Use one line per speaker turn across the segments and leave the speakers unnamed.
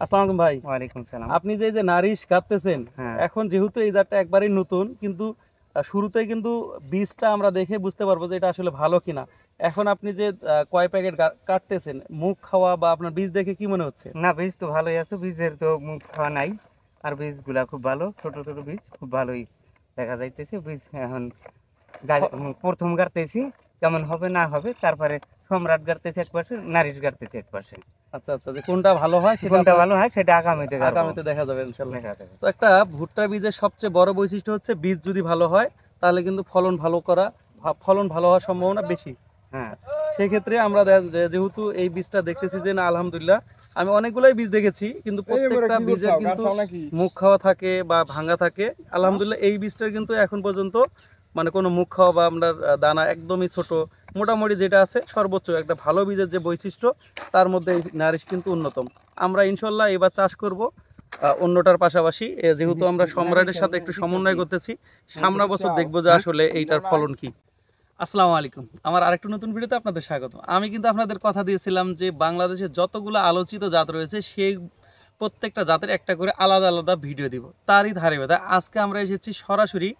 আসসালামু আলাইকুম ভাই।
ওয়ালাইকুম সালাম।
আপনি যে নারিশ কাটতেছেন,
হ্যাঁ,
এখন যেহেতু এই জাতটা একবারেই নতুন, কিন্তু শুরুতেই কিন্তু বীজটা আমরা দেখে বুঝতে পারবো যে এটা আসলে ভালো কিনা। এখন আপনি যে কয় প্যাকেট কাটতেছেন, মুখ খাওয়া বা আপনার বীজ দেখে কি মনে হচ্ছে?
না বীজ তো ভালোই আছে, বীজের তো মুখ খাওয়া নাই। আর বীজগুলা খুব ভালো, ছোট ছোট বীজ খুব ভালোই দেখা যাইতেছে। বীজ এখন
ফ-
প্রথম গাড়তেছি, কেমন হবে না হবে, তারপরে সম্রাট গাড়তেছি এক পাশে, নারিশ গাড়তেছি এক পাশে।
আচ্ছা আচ্ছা, যে কোনটা ভালো হয় সেটা
কোনটা
আপনার
ভালো হয় সেটা আগামীতে গাড়বো।
আগামীতে দেখা যাবে ইনশাল্লাহ।
দেখা যাবে।
তো একটা ভুট্টা বীজের সবচেয়ে বড় বৈশিষ্ট্য হচ্ছে বীজ যদি ভালো হয় তাহলে কিন্তু ফলন ভালো হওয়ার সম্ভাবনা বেশি।
হ্যাঁ,
সেক্ষেত্রে আমরা যেহেতু এই বীজটা দেখতেছি যে না, আলহামদুলিল্লাহ আমি অনেকগুলাই বীজ দেখেছি, কিন্তু প্রত্যেকটা বীজের কিন্তু মুখ খাওয়া থাকে বা ভাঙা থাকে। আলহামদুলিল্লাহ এই বীজটার কিন্তু এখন পর্যন্ত মানে কোনো মুখ খাওয়া বা আপনার দানা একদমই ছোট, মোটামুটি যেটা আছে সর্বোচ্চ একটা ভালো বীজের যে বৈশিষ্ট্য, তার মধ্যে এই নারিশ কিন্তু অন্যতম। আমরা ইনশাল্লাহ এবার চাষ করব অন্যটার পাশাপাশি, যেহেতু আমরা সম্রাটের সাথে একটু সমন্বয় করতেছি, সামনের বছর দেখবো যে আসলে এইটার ফলন কি। আসসালামু আলাইকুম, আমার আরেকটু নতুন ভিডিওতে আপনাদের স্বাগত। আমি কিন্তু আপনাদের কথা দিয়েছিলাম যে বাংলাদেশের যতগুলো আলোচিত জাত রয়েছে সেই প্রত্যেকটা জাতের একটা করে আলাদা আলাদা ভিডিও দিব। তারই ধারাবাহিকতা আজকে আমরা এসেছি সরাসরি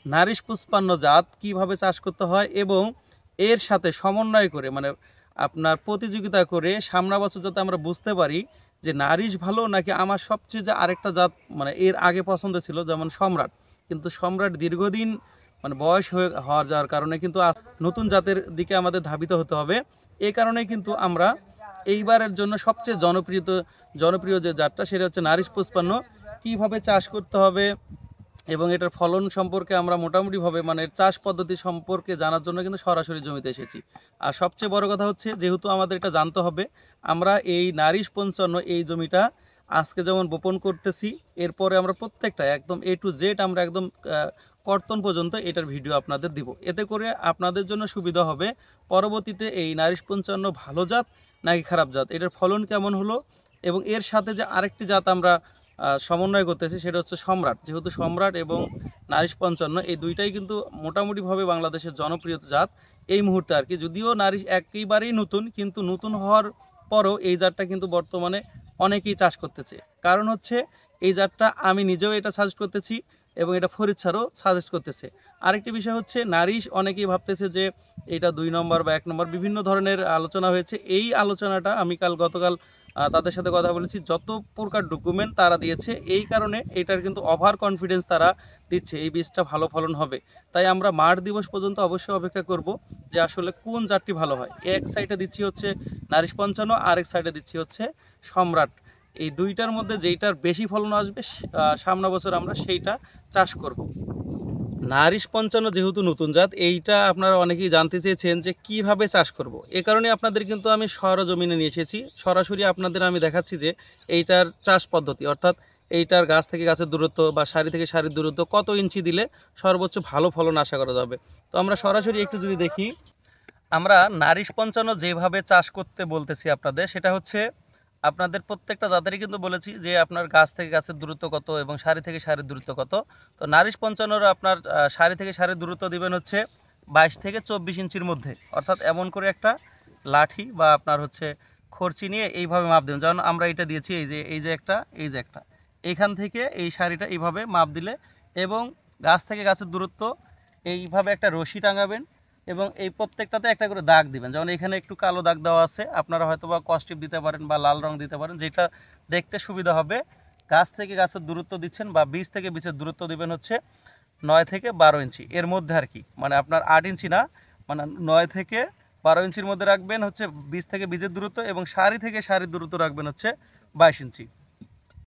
নারিশ পুষ্পান্ন জাত কিভাবে চাষ করতে হয় এবং এর সাথে সমন্বয় করে, মানে আপনার প্রতিযোগিতা করে সামনের বছর যাতে আমরা বুঝতে পারি যে নারিশ ভালো নাকি আমার সবচেয়ে যে আরেকটা জাত মানে এর আগে পছন্দ ছিল যেমন সম্রাট, কিন্তু সম্রাট দীর্ঘদিন মানে বয়স হওয়ার যাওয়ার কারণে কিন্তু নতুন জাতের দিকে আমাদের ধাবিত হতে হবে। এই কারণে কিন্তু আমরা এইবারের জন্য সবচেয়ে জনপ্রিয় যে জাতটা সেটা হচ্ছে নারিশ পুষ্পান্ন। কীভাবে চাষ করতে হবে এবং এটার ফলন সম্পর্কে আমরা মোটামুটিভাবে মানে চাষ পদ্ধতি সম্পর্কে জানার জন্য কিন্তু সরাসরি জমিতে এসেছি। আর সবচেয়ে বড় কথা হচ্ছে যেহেতু আমাদের এটা জানতে হবে, আমরা এই নারিশ 55 এই জমিটা আজকে যেমন বপন করতেছি, এরপরে আমরা প্রত্যেকটা একদম A to Z আমরা একদম কর্তন পর্যন্ত এটার ভিডিও আপনাদের দিব। এতে করে আপনাদের জন্য সুবিধা হবে পরবর্তীতে এই নারিশ 55 ভালো জাত নাকি খারাপ জাত, এটার ফলন কেমন হলো। এবং এর সাথে যে আরেকটি জাত আমরা সমন্বয় করতেছি সেটা হচ্ছে সম্রাট। যেহেতু সম্রাট এবং নারিশ 55 এই দুইটাই কিন্তু মোটামুটিভাবে বাংলাদেশের জনপ্রিয় জাত এই মুহূর্তে আর কি। যদিও নারিশ একেবারেই নতুন, কিন্তু নতুন হওয়ার পরও এই জাতটা কিন্তু বর্তমানে অনেকেই চাষ করতেছে। কারণ হচ্ছে এই জাতটা আমি নিজেও এটা সাজেস্ট করতেছি এবং এটা ফরিদ স্যারও সাজেস্ট করতেছে। আরেকটি বিষয় হচ্ছে নারিশ অনেকেই ভাবতেছে যে এটা 2 নম্বর বা 1 নম্বর, বিভিন্ন ধরনের আলোচনা হয়েছে। এই আলোচনাটা আমি গতকাল তাদের সাথে কথা বলেছি, যত প্রকার ডকুমেন্ট তারা দিয়েছে এই কারণে এটার কিন্তু ওভার কনফিডেন্স তারা দিচ্ছে এই বীজটা ভালো ফলন হবে। তাই আমরা মাঠ দিবস পর্যন্ত অবশ্যই অপেক্ষা করব যে আসলে কোন জাতটি ভালো হয়। এক সাইডে দিচ্ছি হচ্ছে নারিশ 55, আরেক সাইডে দিচ্ছি হচ্ছে সম্রাট। এই দুইটার মধ্যে যেইটার বেশি ফলন আসবে সামনের বছর আমরা সেইটা চাষ করব। নারিশ 55 যেহেতু নতুন জাত, এইটা আপনারা অনেকেই জানতে চেয়েছেন যে কিভাবে চাষ করব। এ কারণে আপনাদের কিন্তু আমি সরজমিনে নিয়ে এসেছি, সরাসরি আপনাদের আমি দেখাচ্ছি যে এইটার চাষ পদ্ধতি, অর্থাৎ এইটার গাছ থেকে গাছের দূরত্ব বা সারি থেকে সারির দূরত্ব কত ইঞ্চি দিলে সর্বোচ্চ ভালো ফলন আশা করা যাবে। তো আমরা সরাসরি একটু যদি দেখি, আমরা নারিশ 55 যেভাবে চাষ করতে বলতেছি আপনাদের, সেটা হচ্ছে আপনাদের প্রত্যেকটা জাতেরই কিন্তু বলেছি যে আপনার গাছ থেকে গাছের দূরত্ব কত এবং সারি থেকে সারির দূরত্ব কত। তো নারিশ 55 আপনার সারি থেকে সারির দূরত্ব দিবেন হচ্ছে 22 থেকে 24 ইঞ্চির মধ্যে, অর্থাৎ এমন করে একটা লাঠি বা আপনার হচ্ছে খরচি নিয়ে এইভাবে মাপ দেবেন। যেমন আমরা এটা দিয়েছি এই যে একটা এইখান থেকে এই সারিটা এইভাবে মাপ দিলে, এবং গাছ থেকে গাছের দূরত্ব এইভাবে একটা রশি টাঙাবেন এবং এই প্রত্যেকটাতে একটা করে দাগ দিবেন। যেমন এখানে একটু কালো দাগ দেওয়া আছে, আপনারা হয়তো বা কস্টিপ দিতে পারেন বা লাল রং দিতে পারেন, যেটা দেখতে সুবিধা হবে। গাছ থেকে গাছের দূরত্ব দিচ্ছেন বা বীজ থেকে বীজের দূরত্ব দিবেন হচ্ছে 9 থেকে 12 ইঞ্চি এর মধ্যে আর কি, মানে আপনার 8 ইঞ্চি না, মানে 9 থেকে 12 ইঞ্চির মধ্যে রাখবেন হচ্ছে বীজ থেকে বীজের দূরত্ব, এবং সারি থেকে সারির দূরত্ব রাখবেন হচ্ছে 22 ইঞ্চি।